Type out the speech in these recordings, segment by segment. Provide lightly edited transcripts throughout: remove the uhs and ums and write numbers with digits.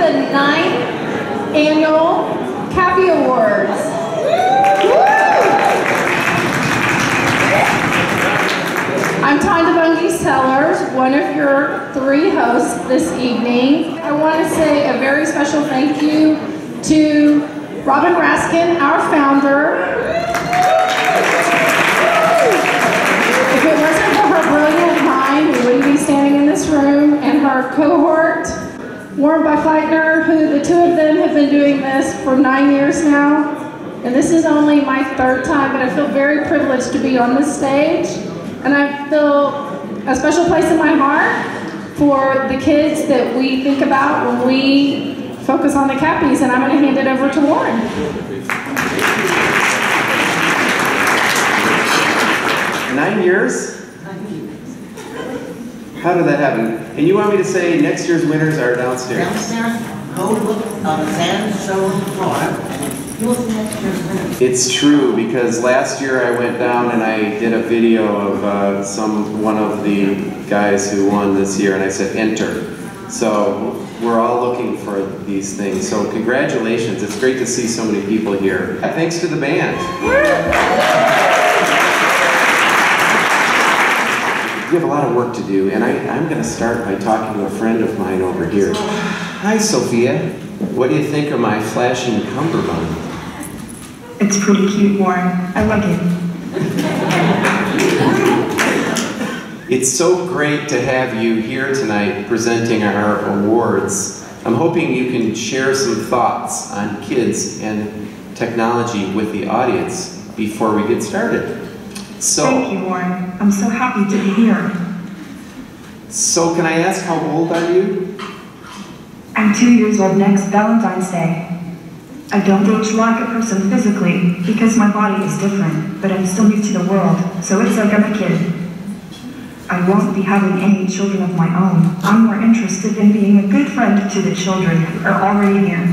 the 9th annual KAPi Awards. I'm Tonda Sellers, one of your 3 hosts this evening. I want to say a very special thank you to Robin Raskin, our founder. If it wasn't for her brilliant mind, we wouldn't be standing in this room, and her cohort, Warren by Fleitner, who the 2 of them have been doing this for 9 years now. And this is only my 3rd time, but I feel very privileged to be on this stage. And I feel a special place in my heart for the kids that we think about when we focus on the KAPis, and I'm going to hand it over to Warren. 9 years? How did that happen? And you want me to say next year's winners are downstairs? Downstairs, go look on the sand show floor. It's true, because last year I went down and I did a video of one of the guys who won this year, and I said enter. So we're all looking for these things. So congratulations, it's great to see so many people here. Thanks to the band. We have a lot of work to do, and I'm going to start by talking to a friend of mine over here. Hi, Sophia. What do you think of my flashing cummerbund? It's pretty cute, Warren. I like it. It's so great to have you here tonight presenting our awards. I'm hoping you can share some thoughts on kids and technology with the audience before we get started. Thank you, Warren. I'm so happy to be here. So can I ask, how old are you? I'm 2 years old next Valentine's Day. I don't age like a person physically because my body is different, but I'm still new to the world, so it's like I'm a kid. I won't be having any children of my own. I'm more interested in being a good friend to the children who are already here.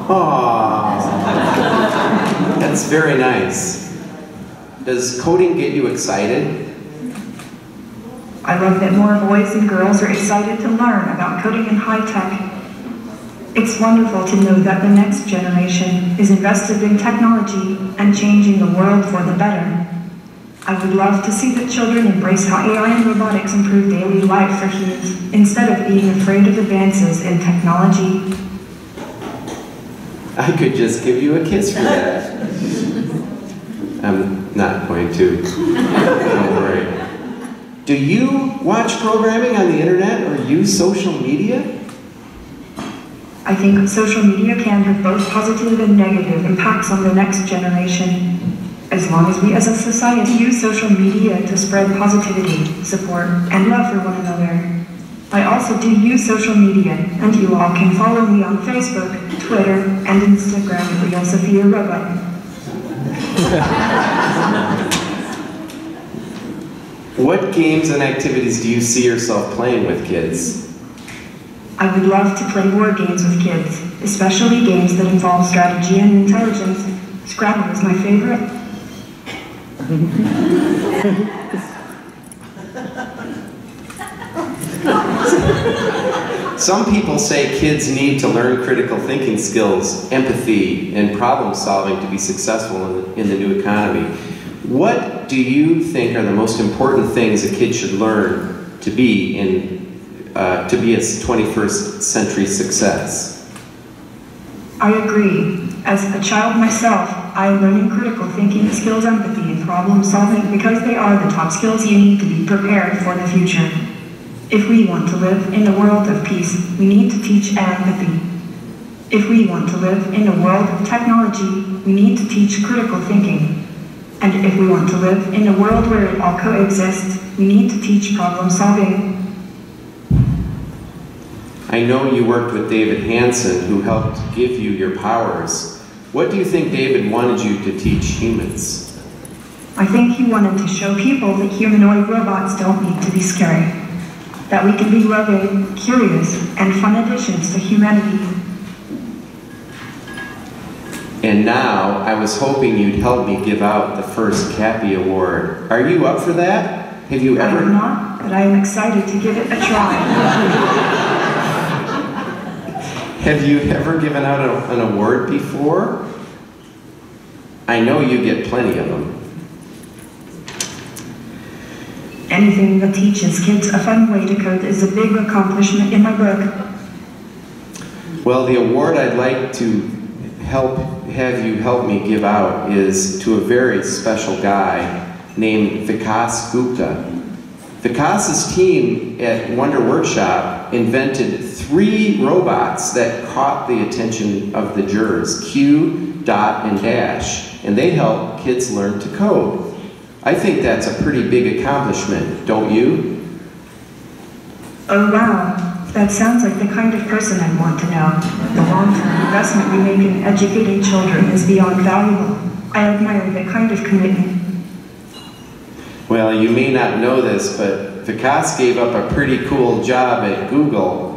Aww, that's very nice. Does coding get you excited? I love that more boys and girls are excited to learn about coding and high tech. It's wonderful to know that the next generation is invested in technology and changing the world for the better. I would love to see that children embrace how AI and robotics improve daily life for humans instead of being afraid of advances in technology. I could just give you a kiss for that. I'm not going to. Don't worry. Do you watch programming on the internet or use social media? I think social media can have both positive and negative impacts on the next generation. As long as we as a society use social media to spread positivity, support, and love for one another. I also do use social media, and you all can follow me on Facebook, Twitter, and Instagram at Real Sophia Robot. What games and activities do you see yourself playing with kids? I would love to play war games with kids, especially games that involve strategy and intelligence. Scrabble is my favorite. Some people say kids need to learn critical thinking skills, empathy, and problem solving to be successful in the new economy. What do you think are the most important things a kid should learn to be a 21st century success? I agree. As a child myself, I am learning critical thinking skills, empathy, and problem solving because they are the top skills you need to be prepared for the future. If we want to live in a world of peace, we need to teach empathy. If we want to live in a world of technology, we need to teach critical thinking. And if we want to live in a world where it all coexists, we need to teach problem solving. I know you worked with David Hansen, who helped give you your powers. What do you think David wanted you to teach humans? I think he wanted to show people that humanoid robots don't need to be scary. That we can be loving, curious, and fun additions to humanity. And now, I was hoping you'd help me give out the first KAPi Award. Are you up for that? Have you ever? I am not, but I am excited to give it a try. Have you ever given out an award before? I know you get plenty of them. Anything that teaches kids a fun way to code is a big accomplishment in my book. Well, the award I'd like to have you help me give out is to a very special guy named Vikas Gupta. Vikas's team at Wonder Workshop invented 3 robots that caught the attention of the jurors, Q, Dot, and Dash, and they help kids learn to code. I think that's a pretty big accomplishment, don't you? Oh wow, that sounds like the kind of person I'd want to know. The long-term investment we make in educating children is beyond valuable. I admire that kind of commitment. Well, you may not know this, but Vikas gave up a pretty cool job at Google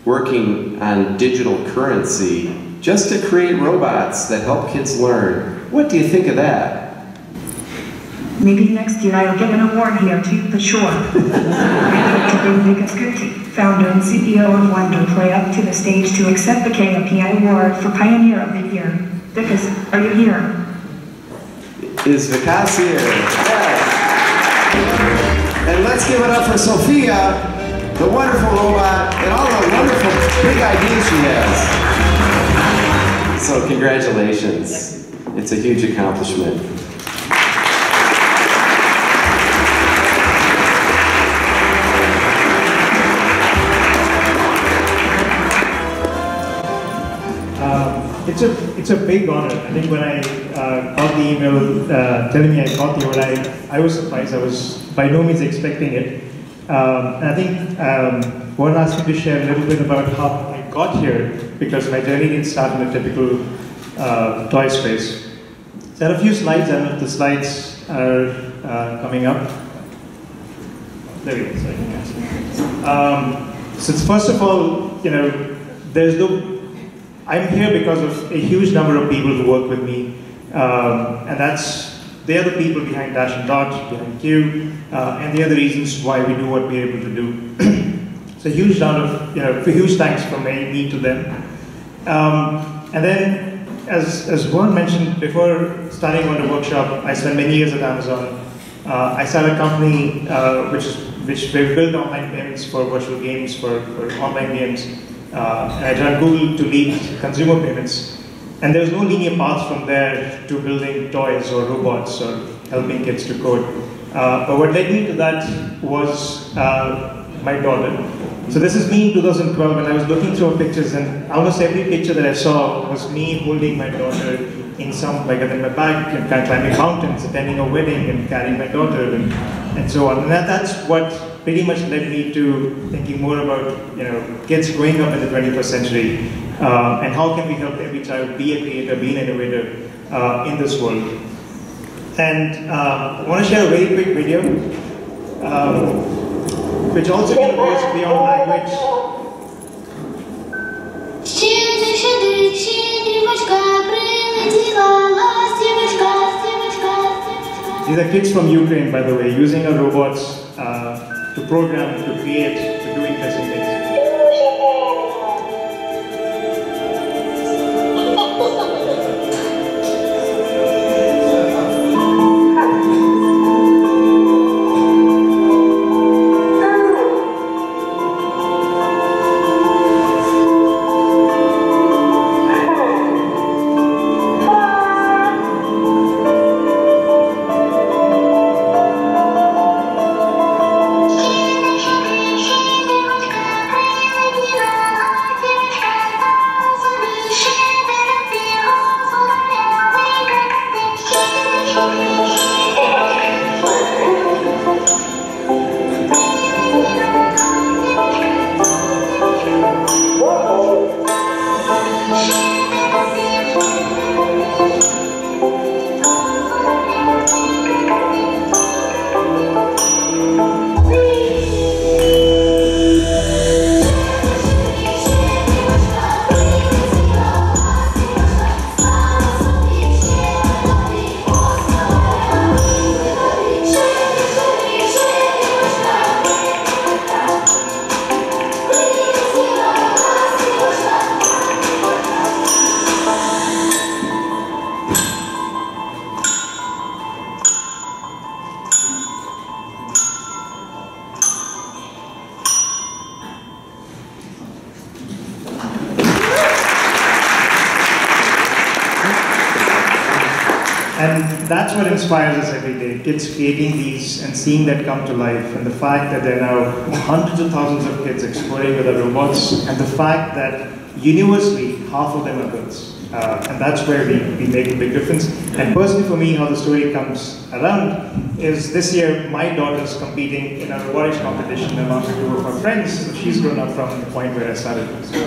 working on digital currency just to create robots that help kids learn. What do you think of that? Maybe next year I'll get an award here too, for sure. I'd like to bring Vikas Gupta, founder and CEO of Wonder, Play up to the stage to accept the KAPi Award for Pioneer of the Year. Vikas, are you here? Is Vikas here? Yes. And let's give it up for Sophia, the wonderful robot, and all the wonderful big ideas she has. So congratulations. It's a huge accomplishment. It's a big honor. I think when I got the email telling me I got the award, I was surprised. I was by no means expecting it. And I think Byrne asked me to share a little bit about how I got here, because my journey didn't start in a typical toy space. So I have a few slides. I don't know if the slides are coming up. There we go. So I can catch them. So it's, first of all, I'm here because of a huge number of people who work with me, and they are the people behind Dash and Dot, behind Q, and they are the reasons why we do what we're able to do. So a huge thanks from me to them. And then, as Byrne mentioned, before starting Wonder Workshop, I spent many years at Amazon. I started a company which we built online payments for virtual games, for online games. And I joined Google to lead consumer payments. And there was no linear path from there to building toys or robots or helping kids to code. But what led me to that was my daughter. So this is me in 2012, and I was looking through pictures, and almost every picture that I saw was me holding my daughter in in my bag, and kind of climbing mountains, attending a wedding, and carrying my daughter, and so on. And that's what pretty much led me to thinking more about kids growing up in the 21st century, and how can we help every child be a creator, be an innovator in this world. And I want to share a very quick video, which also can goes beyond language. These are kids from Ukraine, by the way, using our robots to program, to create, to do interesting things. And that's what inspires us every day. Kids creating these and seeing that come to life, and the fact that there are now hundreds of thousands of kids exploring with our robots, and the fact that universally half of them are girls. And that's where we make a big difference. And personally for me, how the story comes around is this year my daughter's competing in a robotics competition along with two of her friends. So she's grown up from the point where I started. So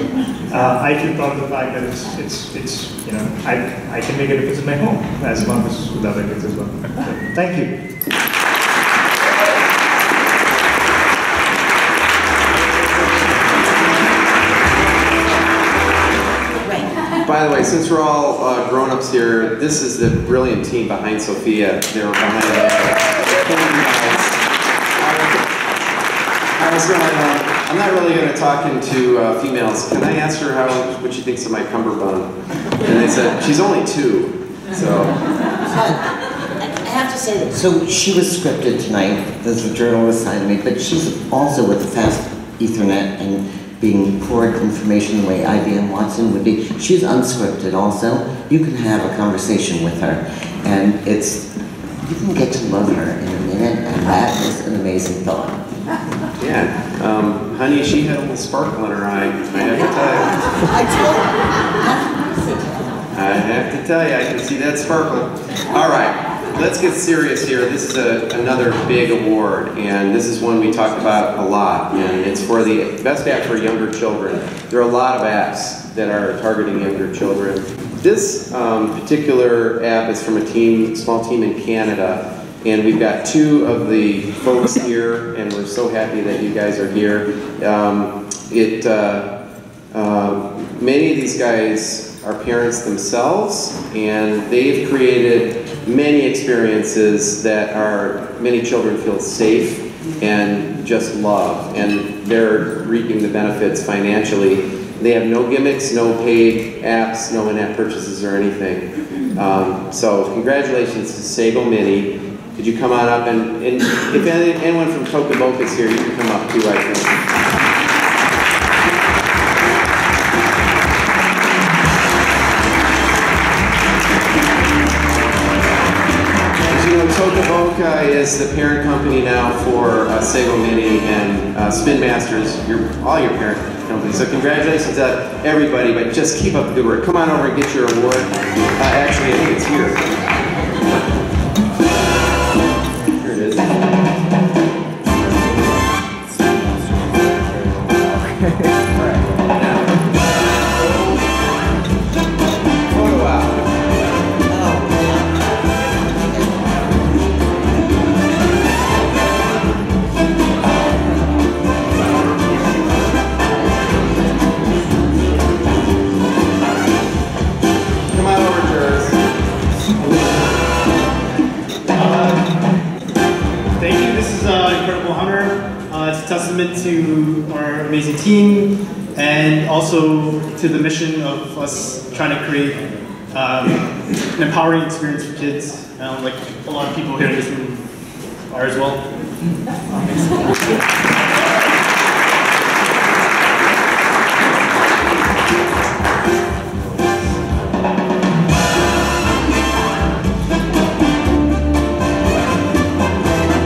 I feel proud of the fact that it's you know, I can make a difference in my home as long as with other kids as well. So, thank you. By the way, since we're all grown-ups here, this is the brilliant team behind Sophia. They were behind I'm not really going to talk into females. Can I ask her what she thinks of my cummerbund? And they said, she's only 2. So. I have to say that, so she was scripted tonight, there's a journal assigned me, but she's also with the fast Ethernet and being poured information the way IBM Watson would be. She's unscripted also. You can have a conversation with her, and you can get to love her in a minute, and that is an amazing thought. Yeah, honey, she had a little sparkle in her eye, I have to tell you. I have to tell you, I can see that sparkle. All right. Let's get serious here. This is another big award, and this is one we talk about a lot, and it's for the best app for younger children. There are a lot of apps that are targeting younger children. This particular app is from a small team in Canada, and we've got 2 of the folks here, and we're so happy that you guys are here. Many of these guys are parents themselves, and they've created many experiences that many children feel safe and just love, and they're reaping the benefits financially. They have no gimmicks, no paid apps, no in-app purchases or anything. So congratulations to Sago Mini. Could you come on up, and if anyone from Tokaboka is here, you can come up too, I think. Tokaboka is the parent company now for Sago Mini and Spin Masters, all your parent companies. So congratulations to everybody, but just keep up the good work. Come on over and get your award. Actually, I think it's here. Here it is. All right. Photo out. It's a testament to our amazing team and also to the mission of us trying to create an empowering experience for kids, like a lot of people here in this room are as well.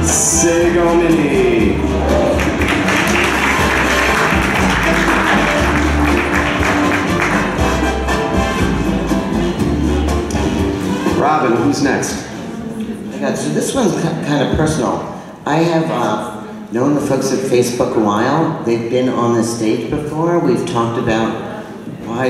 Sago Mini. Robin, who's next? So this one's kind of personal. I have known the folks at Facebook a while. They've been on this stage before. We've talked about why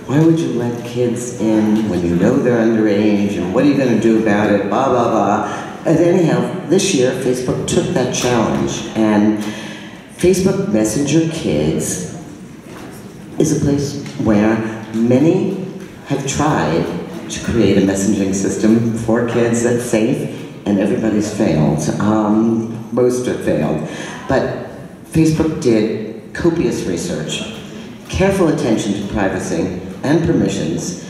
would you let kids in when you know they're underage, and what are you going to do about it, blah, blah, blah. And anyhow, this year, Facebook took that challenge, and Facebook Messenger Kids is a place where many have tried to create a messaging system for kids that's safe, and everybody's failed. Most have failed. But Facebook did copious research, careful attention to privacy and permissions,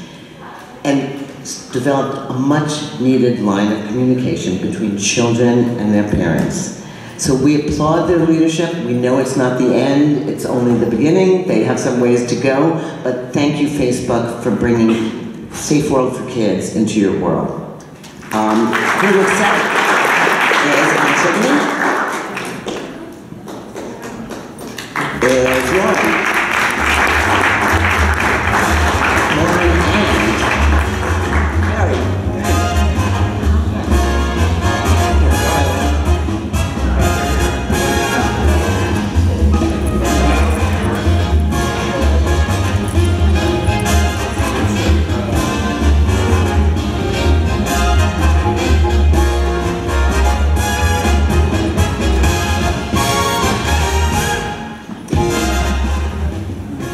and developed a much needed line of communication between children and their parents. So we applaud their leadership. We know it's not the end, it's only the beginning. They have some ways to go, but thank you, Facebook, for bringing safe world for kids into your world. Who looks at is Antigone. Is Lauren. Lauren and Harry.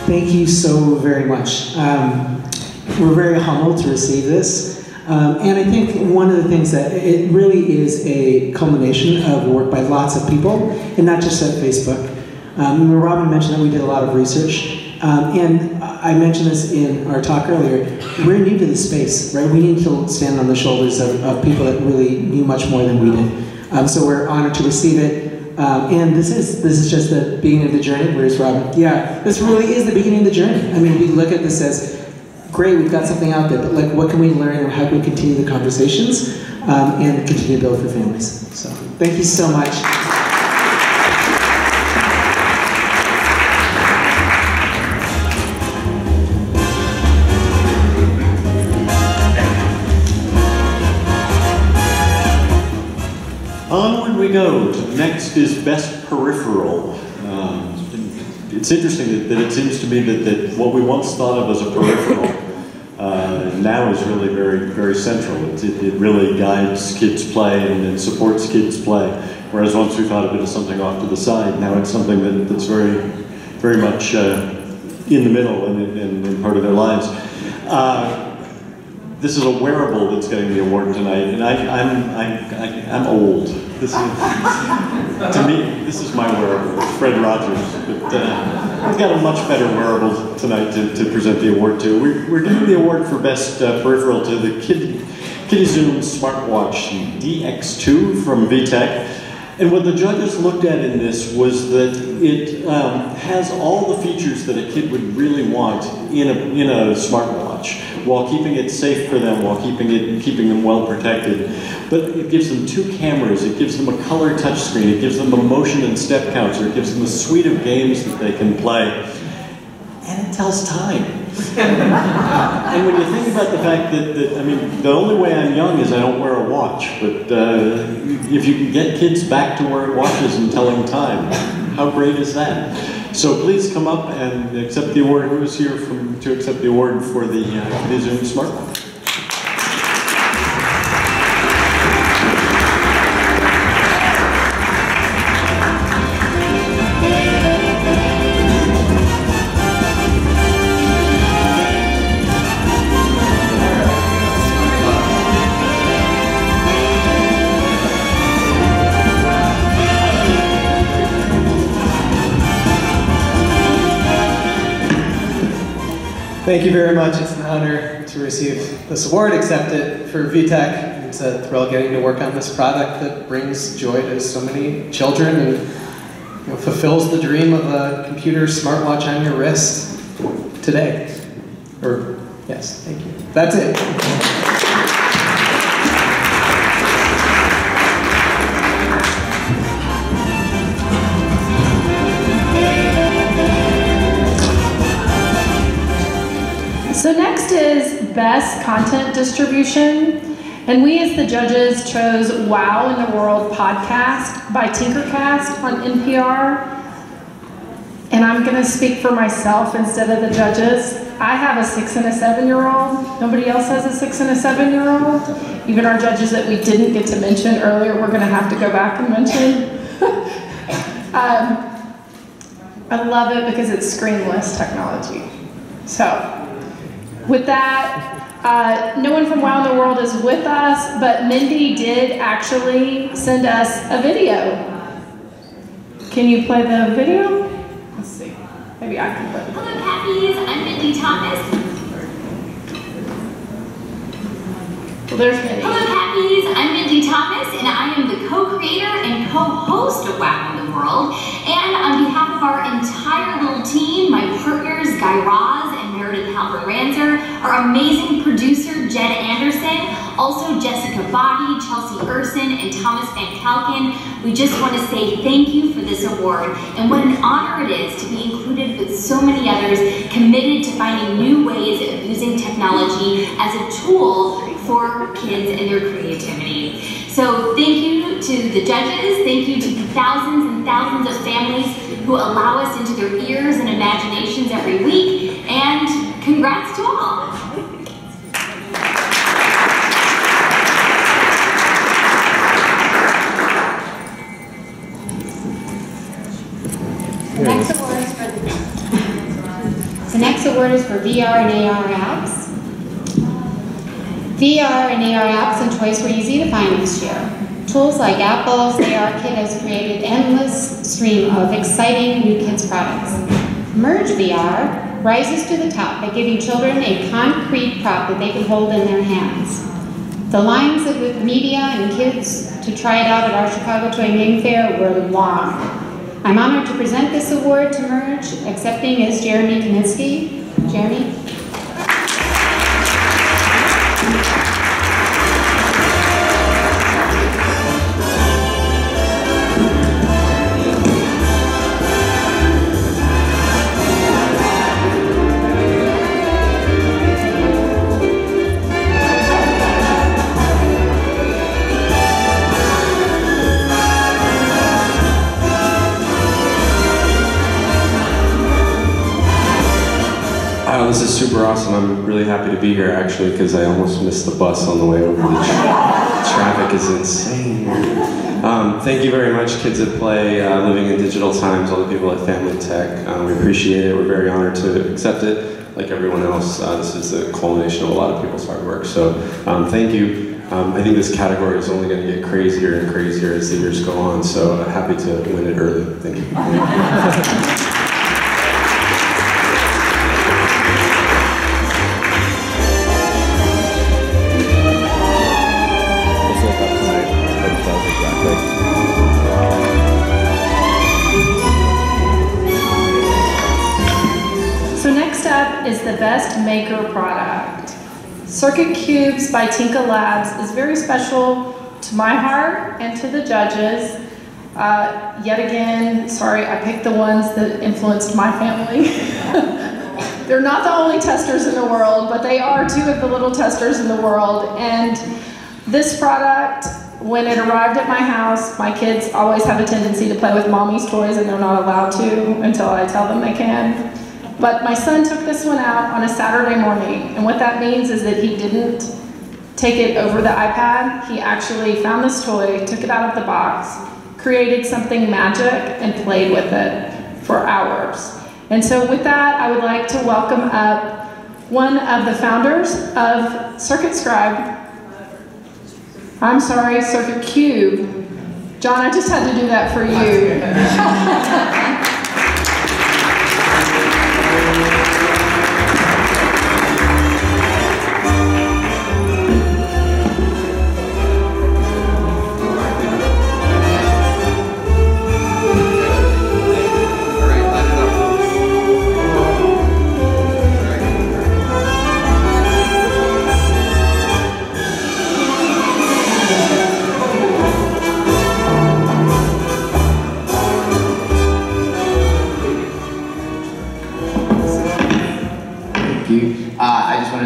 Thank you so very much. We're very humbled to receive this. And I think one of the things that it really is a culmination of work by lots of people, and not just at Facebook. Robin mentioned that we did a lot of research. And I mentioned this in our talk earlier, we're new to this space, right? We need to stand on the shoulders of people that really knew much more than we did. So we're honored to receive it. And this is just the beginning of the journey. Where's Robin? Yeah, this really is the beginning of the journey. I mean, we look at this as, great, we've got something out there, but like, what can we learn, or how can we continue the conversations and continue to build for families? So, thank you so much. Onward we go. Next is Best Peripheral. It's interesting that it seems to me that what we once thought of as a peripheral now is really very, very central. It really guides kids' play and supports kids' play. Whereas once we thought of it as something off to the side, now it's something that's very, very much in the middle and part of their lives. This is a wearable that's getting the award tonight, and I'm old. This is, to me, this is my wearable, Fred Rogers. But I've got a much better wearable tonight to present the award to. We're giving the award for Best Peripheral to the Kidizoom Smartwatch DX2 from VTech. And what the judges looked at in this was that it has all the features that a kid would really want in a smartwatch, while keeping it safe for them, while keeping them well protected. But it gives them 2 cameras, it gives them a color touchscreen, it gives them a motion and step counter, it gives them a suite of games that they can play, and it tells time. And when you think about the fact that, I mean, the only way I'm young is I don't wear a watch, but if you can get kids back to wearing watches and telling time, how great is that? So please come up and accept the award. Who is here to accept the award for the Kidizoom Smartwatch? Thank you very much. It's an honor to receive this award, accept it for VTech. It's a thrill getting to work on this product that brings joy to so many children and fulfills the dream of a computer smartwatch on your wrist today. Yes, thank you. That's it. So next is Best Content Distribution, and we as the judges chose Wow in the World podcast by Tinkercast on NPR. And I'm going to speak for myself instead of the judges. I have a 6- and a 7-year-old. Nobody else has a 6- and a 7-year-old. Even our judges that we didn't get to mention earlier, we're going to have to go back and mention. I love it because it's screenless technology. So. With that, no one from Wow in the World is with us, but Mindy did actually send us a video. Can you play the video? Let's see. Maybe I can play the video. Hello, KAPis. I'm Mindy Thomas. Well, there's Mindy. Hello, KAPis. I'm Mindy Thomas, and I am the co-creator and co-host of Wow in the World. And on behalf of our entire little team, my partners, Guy Raz and Meredith Halper-Ranzer, our amazing producer, Jed Anderson, also Jessica Body, Chelsea Urson, and Thomas Van Kalken. We just want to say thank you for this award, and what an honor it is to be included with so many others committed to finding new ways of using technology as a tool for kids and their creativity. So thank you to the judges, thank you to the thousands and thousands of families who allow us into their ears and imaginations every week, and congrats to all. The next award is for VR and AR apps. VR and AR apps and toys were easy to find this year. Tools like Apple's ARKit has created an endless stream of exciting new kids products. Merge VR rises to the top by giving children a concrete prop that they can hold in their hands. The lines of media and kids to try it out at our Chicago Toy Name Fair were long. I'm honored to present this award to Merge. Accepting is Jeremy Kaninsky. Jeremy? This is super awesome. I'm really happy to be here actually because I almost missed the bus on the way over. The traffic is insane. Thank you very much, Kids at Play, Living in Digital Times, all the people at Family Tech. We appreciate it. We're very honored to accept it. Like everyone else, this is the culmination of a lot of people's hard work. So thank you. I think this category is only going to get crazier and crazier as the years go on. So happy to win it early. Thank you. Is the best maker product. Circuit Cubes by Tinka Labs is very special to my heart and to the judges. Yet again, sorry, I picked the ones that influenced my family. They're not the only testers in the world, but they are two of the little testers in the world. And this product, when it arrived at my house, my kids always have a tendency to play with mommy's toys and they're not allowed to until I tell them they can. But my son took this one out on a Saturday morning, and what that means is that he didn't take it over the iPad. He actually found this toy, took it out of the box, created something magic, and played with it for hours. And so with that, I would like to welcome up one of the founders of Circuit Scribe. I'm sorry, Circuit Cube. John, I just had to do that for you.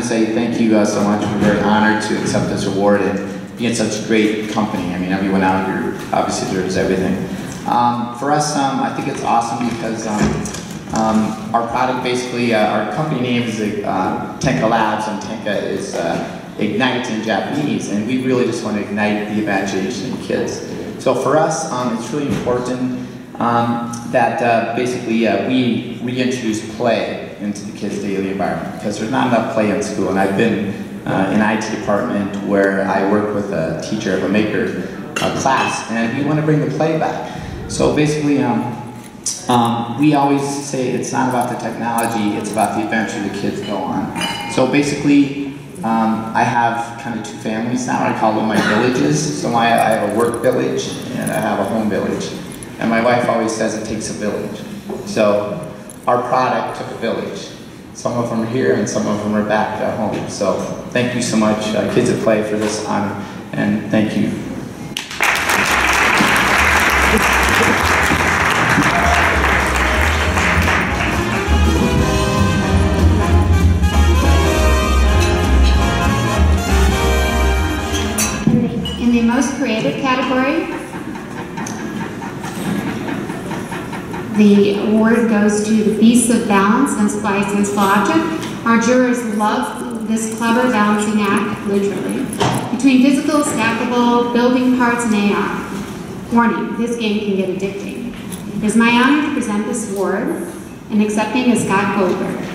Say thank you so much. We're very honored to accept this award and be in such a great company. I mean, everyone out here obviously deserves everything. For us, I think it's awesome because our product basically, our company name is Tinka Labs, and Tinka is ignite in Japanese, and we really just want to ignite the imagination of kids. So for us, it's really important that basically we reintroduce play into the kids' daily environment because there's not enough play in school. And I've been in IT department where I work with a teacher of a maker class, and we want to bring the play back. So basically, we always say it's not about the technology, it's about the adventure the kids go on. So basically, I have kind of two families now. I call them my villages. So I have a work village and I have a home village. And my wife always says it takes a village. So our product took a village. Some of them are here and some of them are back at home. So thank you so much, Kids at Play, for this honor, and thank you. In the most creative category, the award goes to the Beasts of Balance and by Sensible Object. Our jurors love this clever balancing act, literally, between physical, stackable, building parts, and AR. Warning, this game can get addicting. It is my honor to present this award, and accepting is Scott Goldberg.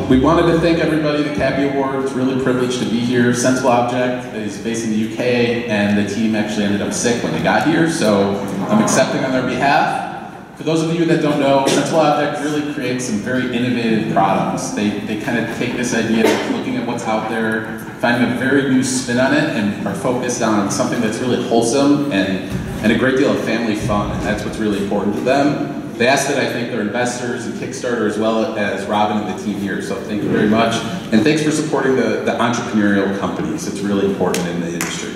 We wanted to thank everybody at the KAPi Award. It's really privileged to be here. Sensible Object is based in the UK, and the team actually ended up sick when they got here, so I'm accepting on their behalf. For those of you that don't know, Sensible Object really creates some very innovative products. They kind of take this idea of looking at what's out there, finding a very new spin on it, and are focused on something that's really wholesome and a great deal of family fun, and that's what's really important to them. They asked that I thank their investors and Kickstarter, as well as Robin and the team here, so thank you very much. And thanks for supporting the entrepreneurial companies. It's really important in the industry.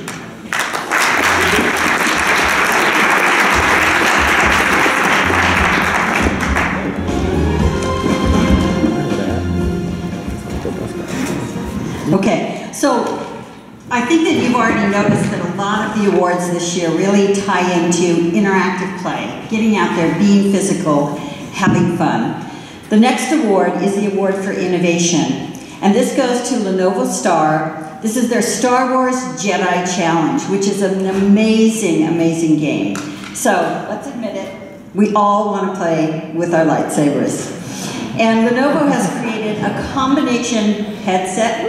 Okay, so I think that you've already noticed that a lot of the awards this year really tie into interactive play, getting out there, being physical, having fun. The next award is the Award for Innovation, and this goes to Lenovo Star. This is their Star Wars Jedi Challenge, which is an amazing, amazing game. So, let's admit it, we all want to play with our lightsabers. And Lenovo has created a combination headset,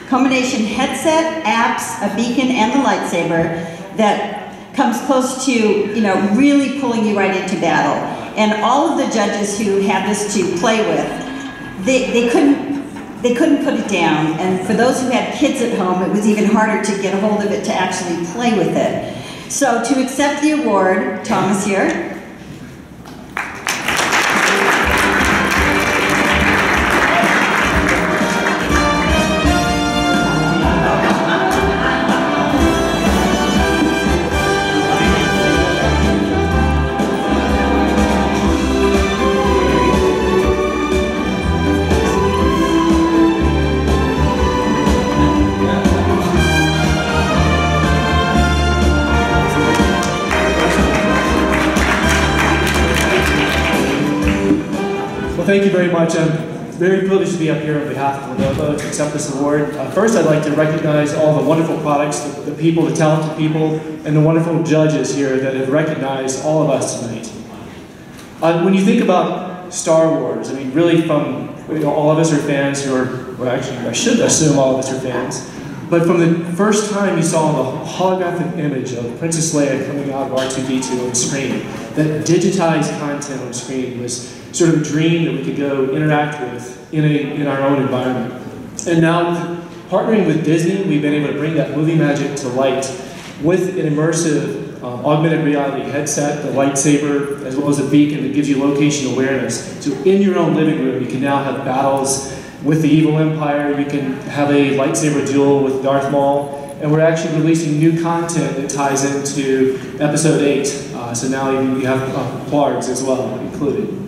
combination headset, apps, a beacon, and the lightsaber that comes close to, really pulling you right into battle. And all of the judges who had this to play with, they couldn't put it down. And for those who had kids at home, it was even harder to get a hold of it to actually play with it. So to accept the award, Thomas here. Well, thank you very much. I'm very privileged to be up here on behalf of Lenovo to accept this award. First, I'd like to recognize all the wonderful products, the people, the talented people, and the wonderful judges here that have recognized all of us tonight. When you think about Star Wars, I mean, really from, all of us are fans who are, well actually, I should assume all of us are fans, but from the first time you saw the holographic image of Princess Leia coming out of R2-D2 on screen, that digitized content on screen was sort of a dream that we could go interact with in our own environment. And now, partnering with Disney, we've been able to bring that movie magic to light with an immersive augmented reality headset, the lightsaber, as well as a beacon that gives you location awareness. So in your own living room, you can now have battles with the evil empire, you can have a lightsaber duel with Darth Maul, and we're actually releasing new content that ties into Episode 8. So now you have Plargs as well included.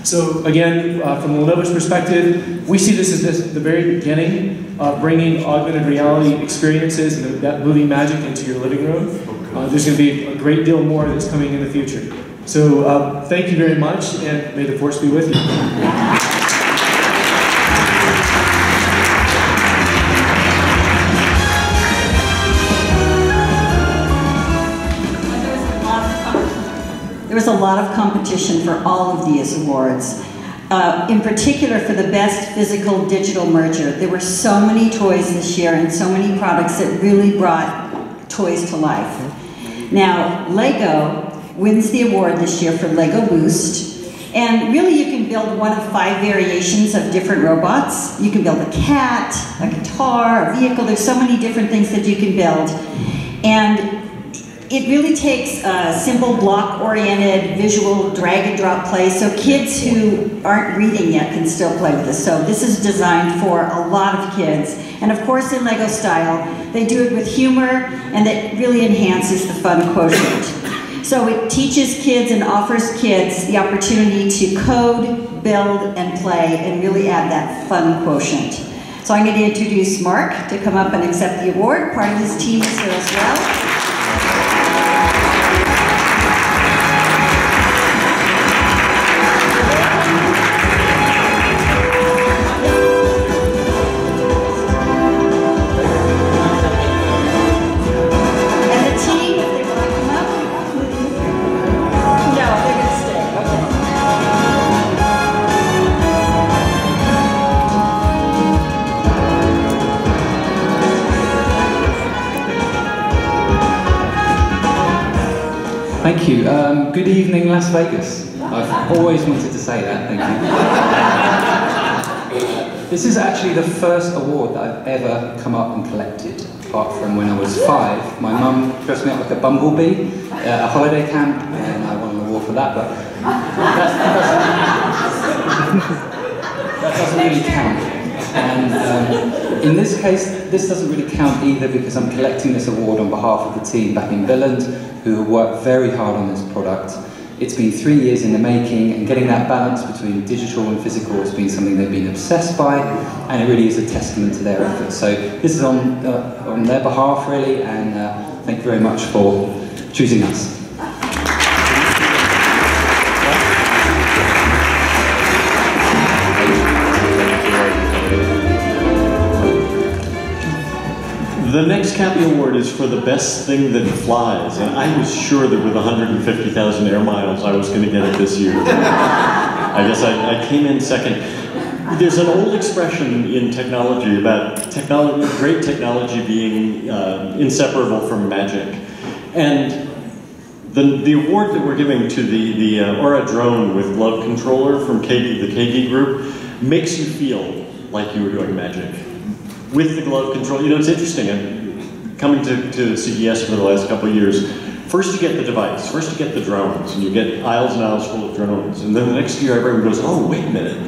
So again, from Lenovo's perspective, we see this as the very beginning of bringing augmented reality experiences and that movie magic into your living room. There's going to be a great deal more that's coming in the future. So thank you very much, and may the Force be with you. There There was a lot of competition for all of these awards. In particular for the best physical-digital merger. There were so many toys this year and so many products that really brought toys to life. Now, Lego wins the award this year for Lego Boost. And really you can build one of 5 variations of different robots. You can build a cat, a guitar, a vehicle. There's so many different things that you can build. And it really takes simple block-oriented visual drag and drop play, so kids who aren't reading yet can still play with this. So this is designed for a lot of kids. And of course in Lego style, they do it with humor and it really enhances the fun quotient. So it teaches kids and offers kids the opportunity to code, build, and play and really add that fun quotient. So I'm going to introduce Mark to come up and accept the award. Part of his team is here as well. Thank you. Good evening, Las Vegas. I've always wanted to say that, thank you. This is actually the first award that I've ever come up and collected, apart from when I was 5. My mum dressed me up like a bumblebee at a holiday camp, and I won an award for that, but that doesn't really count. And in this case, this doesn't really count either because I'm collecting this award on behalf of the team back in Byrne, who worked very hard on this product. It's been 3 years in the making, and getting that balance between digital and physical has been something they've been obsessed by, and it really is a testament to their efforts. So this is on their behalf, really, and thank you very much for choosing us. The next KAPi Award is for the best thing that flies, and I was sure that with 150,000 air miles I was going to get it this year. I guess I came in second. There's an old expression in technology about great technology being inseparable from magic. And the award that we're giving to the Aura drone with glove controller from the KAPi group makes you feel like you were doing magic. With the glove control, you know, it's interesting. I'm coming to CES for the last couple of years. First you get the device, first you get the drones, and you get aisles and aisles full of drones. And then the next year everyone goes, oh, wait a minute.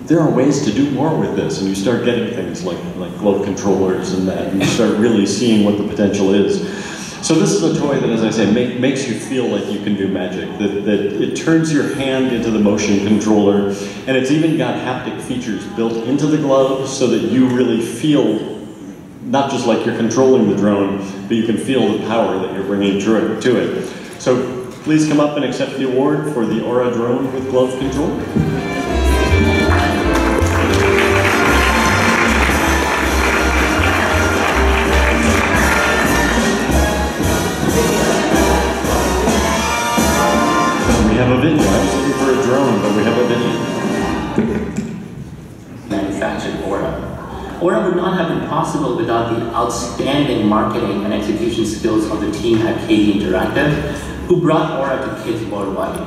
There are ways to do more with this. And you start getting things like glove controllers and that, and you start really seeing what the potential is. So this is a toy that, as I say, makes you feel like you can do magic. That it turns your hand into the motion controller, and it's even got haptic features built into the glove so that you really feel not just like you're controlling the drone, but you can feel the power that you're bringing to it. So please come up and accept the award for the Aura drone with glove control. We have a video. I was looking for a drone, but we have a video. Manufactured Aura. Aura would not have been possible without the outstanding marketing and execution skills of the team at KAPi Interactive, who brought Aura to kids worldwide.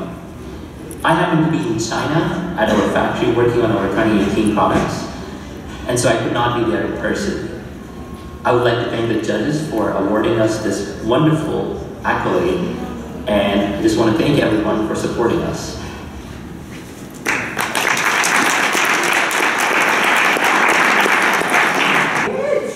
I happened to be in China at our factory working on our 2018 products, and so I could not be there in person. I would like to thank the judges for awarding us this wonderful accolade, and I just want to thank everyone for supporting us.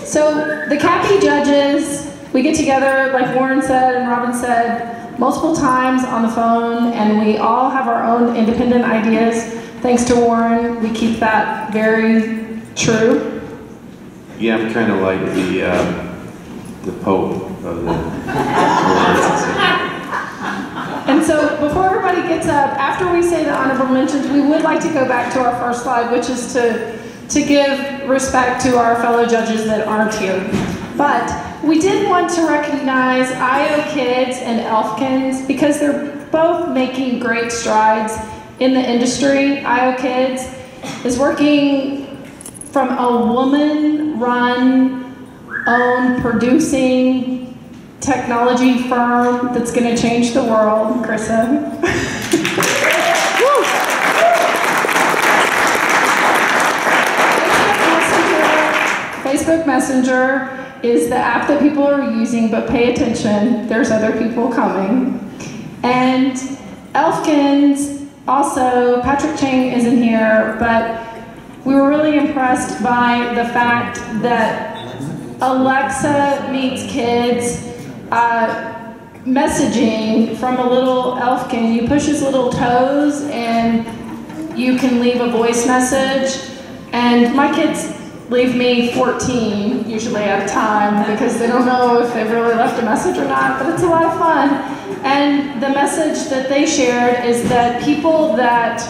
So the KAPi judges, we get together, like Warren said and Robin said, multiple times on the phone, and we all have our own independent ideas. Thanks to Warren, we keep that very true. Yeah, I'm kind of like the Pope of the awards. And so before everybody gets up, after we say the honorable mentions, we would like to go back to our first slide, which is to give respect to our fellow judges that aren't here. But we did want to recognize IO Kids and Elfkins because they're both making great strides in the industry. IO Kids is working from a woman-run, owned, producing technology firm that's going to change the world, Krissa. Facebook Messenger is the app that people are using, but pay attention, there's other people coming. And Elfkins, also, Patrick Chang isn't here, but we were really impressed by the fact that Alexa meets kids messaging from a little Elfkin. You push his little toes and you can leave a voice message. And my kids leave me 14 usually at a time because they don't know if they've really left a message or not, but it's a lot of fun. And the message that they shared is that people that,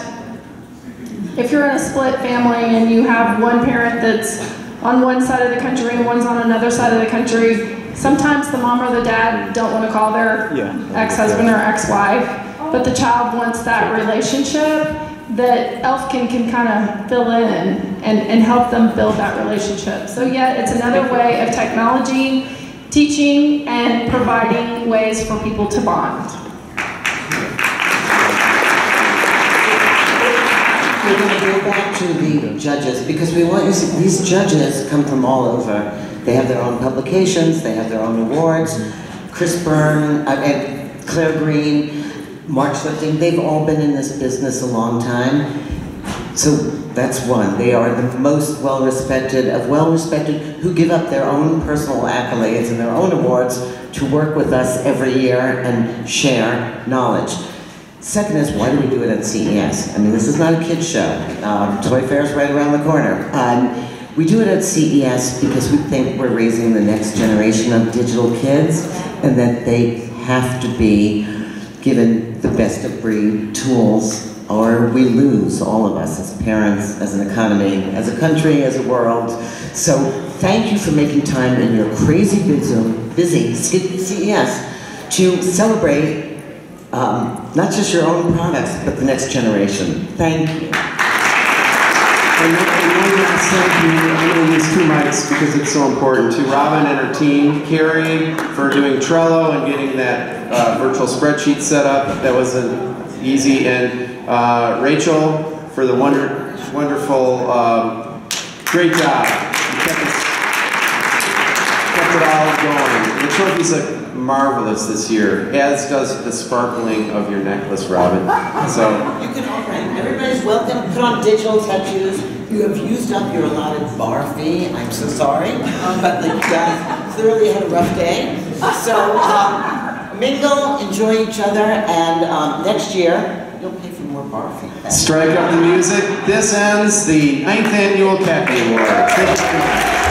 if you're in a split family and you have one parent that's on one side of the country and one's on another side of the country, sometimes the mom or the dad don't want to call their ex-husband or ex-wife, but the child wants that relationship, that Elfkin can kind of fill in and help them build that relationship. So yeah, it's another way of technology, teaching, and providing ways for people to bond. We're going to go back to the judges because we want you to see these judges come from all over. They have their own publications, they have their own awards. Chris Byrne, and Claire Green, Mark Schlichting, they've all been in this business a long time. So that's one. They are the most well-respected of well-respected who give up their own personal accolades and their own awards to work with us every year and share knowledge. Second is, why do we do it at CES? I mean, this is not a kid's show. Toy Fair's right around the corner. We do it at CES because we think we're raising the next generation of digital kids and that they have to be given the best of breed tools or we lose, all of us, as parents, as an economy, as a country, as a world. So thank you for making time in your crazy busy CES to celebrate not just your own products, but the next generation. Thank you. And one last thank you, I'm going to use 2 mics because it's so important, to Robin and her team, Carrie for doing Trello and getting that virtual spreadsheet set up. That wasn't easy. And Rachel for the wonderful, great job. You kept it all going. The trophies look marvelous this year, as does the sparkling of your necklace, Robin. So you can all right. Everybody's welcome. Put on digital tattoos. You have used up your allotted bar fee. I'm so sorry, but you guys clearly had a rough day. So mingle, enjoy each other, and next year you'll pay for more bar fee. Strike up the music. This ends the 9th annual KAPi Award. Thank you.